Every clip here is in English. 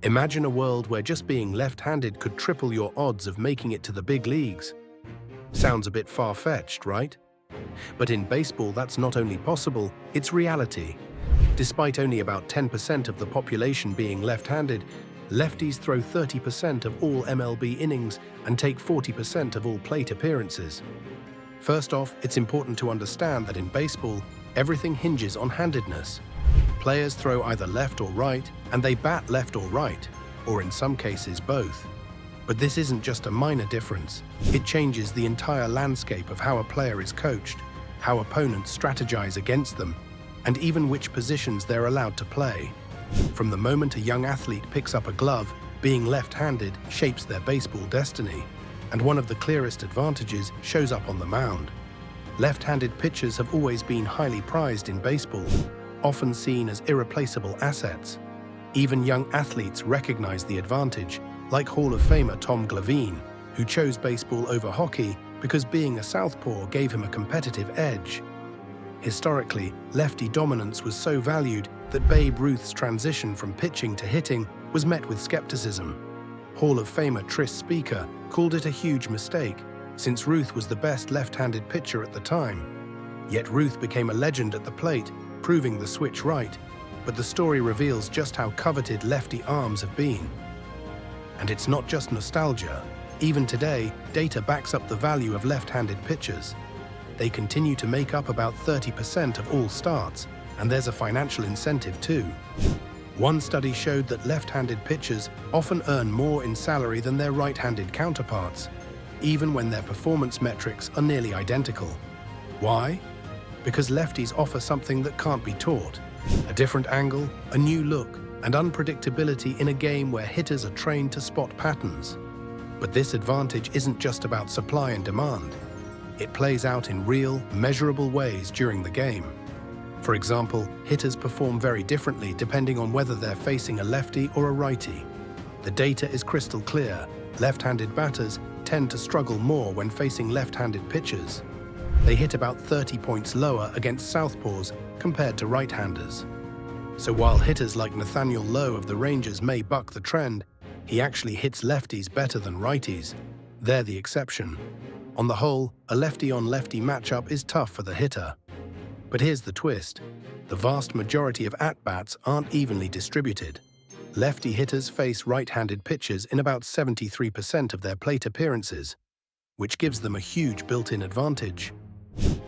Imagine a world where just being left-handed could triple your odds of making it to the big leagues. Sounds a bit far-fetched, right? But in baseball, that's not only possible, it's reality. Despite only about 10% of the population being left-handed, lefties throw 30% of all MLB innings and take 40% of all plate appearances. First off, it's important to understand that in baseball, everything hinges on handedness. Players throw either left or right, and they bat left or right, or in some cases both. But this isn't just a minor difference. It changes the entire landscape of how a player is coached, how opponents strategize against them, and even which positions they're allowed to play. From the moment a young athlete picks up a glove, being left-handed shapes their baseball destiny, and one of the clearest advantages shows up on the mound. Left-handed pitchers have always been highly prized in baseball, often seen as irreplaceable assets. Even young athletes recognize the advantage, like Hall of Famer Tom Glavine, who chose baseball over hockey because being a southpaw gave him a competitive edge. Historically, lefty dominance was so valued that Babe Ruth's transition from pitching to hitting was met with skepticism. Hall of Famer Tris Speaker called it a huge mistake, since Ruth was the best left-handed pitcher at the time. Yet Ruth became a legend at the plate, proving the switch right, but the story reveals just how coveted lefty arms have been. And it's not just nostalgia. Even today, data backs up the value of left-handed pitchers. They continue to make up about 30% of all starts, and there's a financial incentive too. One study showed that left-handed pitchers often earn more in salary than their right-handed counterparts, even when their performance metrics are nearly identical. Why? Because lefties offer something that can't be taught: a different angle, a new look, and unpredictability in a game where hitters are trained to spot patterns. But this advantage isn't just about supply and demand. It plays out in real, measurable ways during the game. For example, hitters perform very differently depending on whether they're facing a lefty or a righty. The data is crystal clear. Left-handed batters tend to struggle more when facing left-handed pitchers. They hit about 30 points lower against southpaws compared to right-handers. So while hitters like Nathaniel Lowe of the Rangers may buck the trend, he actually hits lefties better than righties. They're the exception. On the whole, a lefty-on-lefty matchup is tough for the hitter. But here's the twist: the vast majority of at-bats aren't evenly distributed. Lefty hitters face right-handed pitchers in about 73% of their plate appearances, which gives them a huge built-in advantage.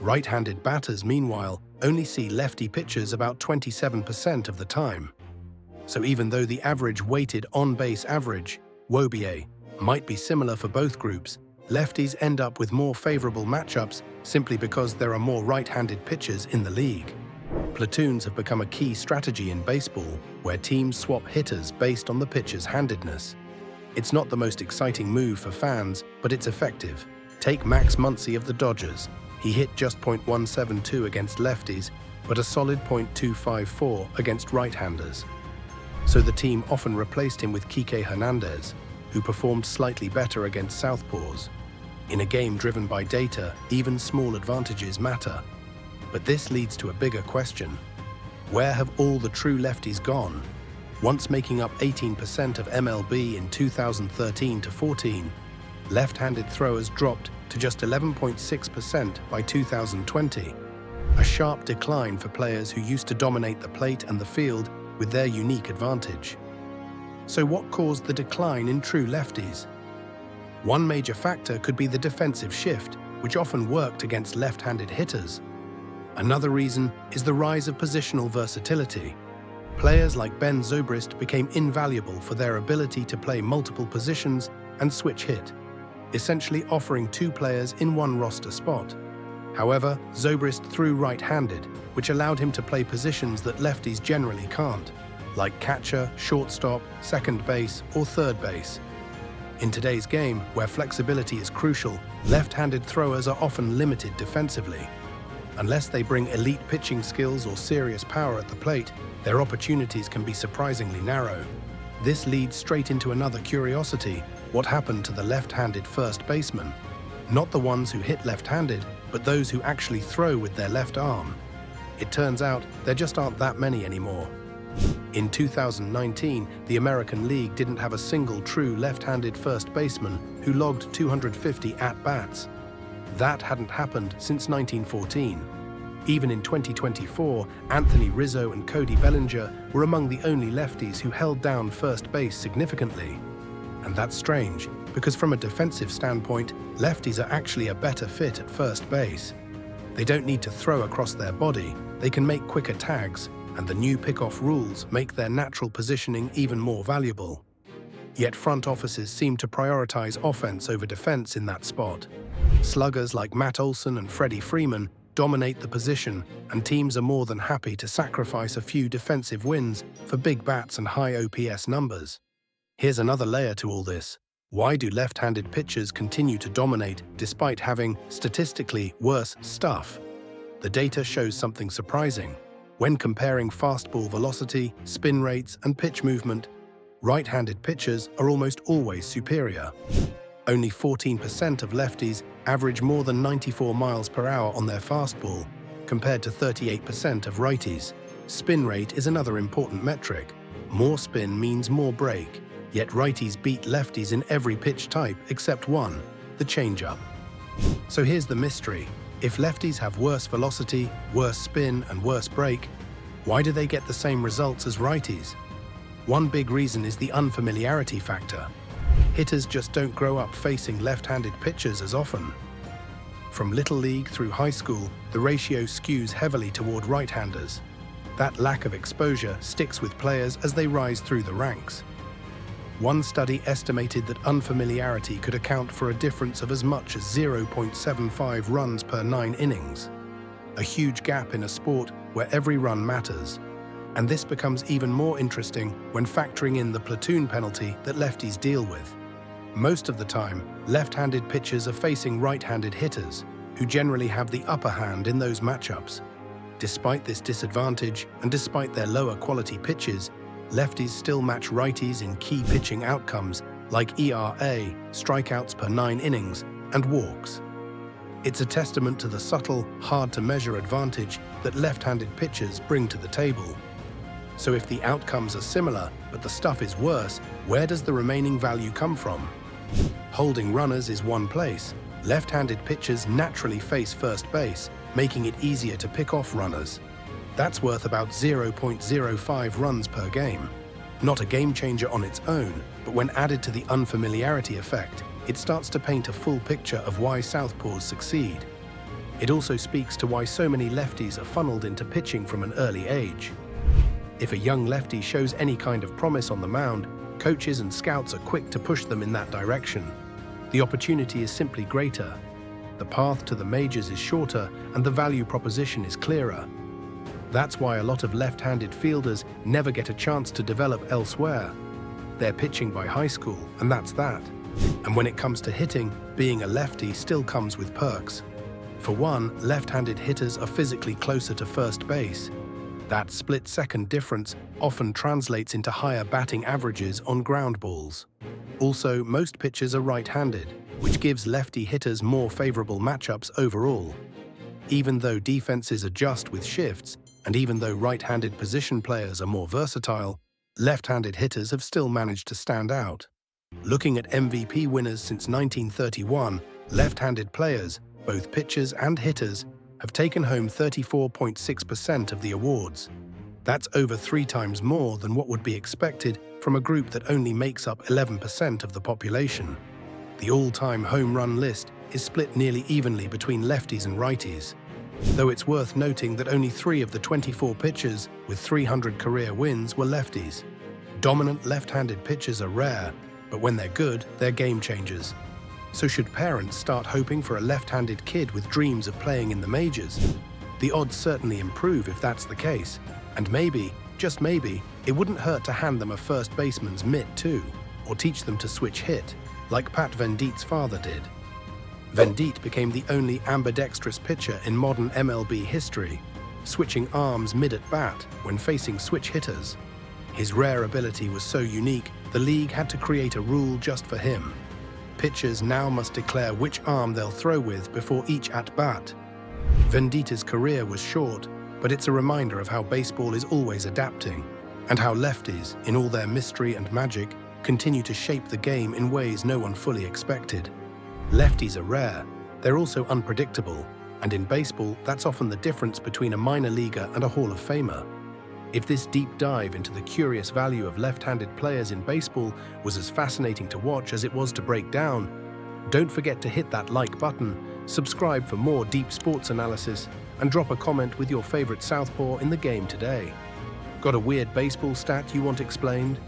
Right-handed batters, meanwhile, only see lefty pitchers about 27% of the time. So even though the average weighted on-base average, WOBA, might be similar for both groups, lefties end up with more favorable matchups simply because there are more right-handed pitchers in the league. Platoons have become a key strategy in baseball, where teams swap hitters based on the pitcher's handedness. It's not the most exciting move for fans, but it's effective. Take Max Muncy of the Dodgers. He hit just .172 against lefties, but a solid .254 against right-handers. So the team often replaced him with Kike Hernandez, who performed slightly better against southpaws. In a game driven by data, even small advantages matter. But this leads to a bigger question. Where have all the true lefties gone? Once making up 18% of MLB in 2013-14, left-handed throwers dropped to just 11.6% by 2020, a sharp decline for players who used to dominate the plate and the field with their unique advantage. So what caused the decline in true lefties? One major factor could be the defensive shift, which often worked against left-handed hitters. Another reason is the rise of positional versatility. Players like Ben Zobrist became invaluable for their ability to play multiple positions and switch hit, essentially offering two players in one roster spot. However, Zobrist threw right-handed, which allowed him to play positions that lefties generally can't, like catcher, shortstop, second base, or third base. In today's game, where flexibility is crucial, left-handed throwers are often limited defensively. Unless they bring elite pitching skills or serious power at the plate, their opportunities can be surprisingly narrow. This leads straight into another curiosity: what happened to the left-handed first baseman? Not the ones who hit left-handed, but those who actually throw with their left arm. It turns out there just aren't that many anymore. In 2019, the American League didn't have a single true left-handed first baseman who logged 250 at-bats. That hadn't happened since 1914. Even in 2024, Anthony Rizzo and Cody Bellinger were among the only lefties who held down first base significantly. And that's strange, because from a defensive standpoint, lefties are actually a better fit at first base. They don't need to throw across their body, they can make quicker tags, and the new pickoff rules make their natural positioning even more valuable. Yet front offices seem to prioritize offense over defense in that spot. Sluggers like Matt Olson and Freddie Freeman dominate the position, and teams are more than happy to sacrifice a few defensive wins for big bats and high OPS numbers. Here's another layer to all this. Why do left-handed pitchers continue to dominate despite having, statistically, worse stuff? The data shows something surprising. When comparing fastball velocity, spin rates, and pitch movement, right-handed pitchers are almost always superior. Only 14% of lefties average more than 94 miles per hour on their fastball, compared to 38% of righties. Spin rate is another important metric. More spin means more break, yet righties beat lefties in every pitch type except one, the changeup. So here's the mystery. If lefties have worse velocity, worse spin, and worse break, why do they get the same results as righties? One big reason is the unfamiliarity factor. Hitters just don't grow up facing left-handed pitchers as often. From Little League through high school, the ratio skews heavily toward right-handers. That lack of exposure sticks with players as they rise through the ranks. One study estimated that unfamiliarity could account for a difference of as much as 0.75 runs per 9 innings. A huge gap in a sport where every run matters. And this becomes even more interesting when factoring in the platoon penalty that lefties deal with. Most of the time, left-handed pitchers are facing right-handed hitters, who generally have the upper hand in those matchups. Despite this disadvantage, and despite their lower quality pitches, lefties still match righties in key pitching outcomes like ERA, strikeouts per 9 innings, and walks. It's a testament to the subtle, hard-to-measure advantage that left-handed pitchers bring to the table. So if the outcomes are similar, but the stuff is worse, where does the remaining value come from? Holding runners is one place. Left-handed pitchers naturally face first base, making it easier to pick off runners. That's worth about 0.05 runs per game. Not a game changer on its own, but when added to the unfamiliarity effect, it starts to paint a full picture of why southpaws succeed. It also speaks to why so many lefties are funneled into pitching from an early age. If a young lefty shows any kind of promise on the mound, coaches and scouts are quick to push them in that direction. The opportunity is simply greater. The path to the majors is shorter, and the value proposition is clearer. That's why a lot of left-handed fielders never get a chance to develop elsewhere. They're pitching by high school, and that's that. And when it comes to hitting, being a lefty still comes with perks. For one, left-handed hitters are physically closer to first base. That split-second difference often translates into higher batting averages on ground balls. Also, most pitchers are right-handed, which gives lefty hitters more favorable matchups overall. Even though defenses adjust with shifts, and even though right-handed position players are more versatile, left-handed hitters have still managed to stand out. Looking at MVP winners since 1931, left-handed players, both pitchers and hitters, have taken home 34.6% of the awards. That's over 3 times more than what would be expected from a group that only makes up 11% of the population. The all-time home run list is split nearly evenly between lefties and righties. Though it's worth noting that only 3 of the 24 pitchers with 300 career wins were lefties. Dominant left-handed pitchers are rare, but when they're good, they're game changers. So should parents start hoping for a left-handed kid with dreams of playing in the majors? The odds certainly improve if that's the case. And maybe, just maybe, it wouldn't hurt to hand them a first baseman's mitt too, or teach them to switch hit, like Pat Venditt's father did. Venditt became the only ambidextrous pitcher in modern MLB history, switching arms mid-at-bat when facing switch hitters. His rare ability was so unique, the league had to create a rule just for him. Pitchers now must declare which arm they'll throw with before each at-bat. Venditt's career was short, but it's a reminder of how baseball is always adapting. and how lefties, in all their mystery and magic, continue to shape the game in ways no one fully expected. Lefties are rare, they're also unpredictable, and in baseball, that's often the difference between a minor leaguer and a Hall of Famer. If this deep dive into the curious value of left-handed players in baseball was as fascinating to watch as it was to break down, don't forget to hit that like button, subscribe for more deep sports analysis, and drop a comment with your favorite southpaw in the game today. Got a weird baseball stat you want explained?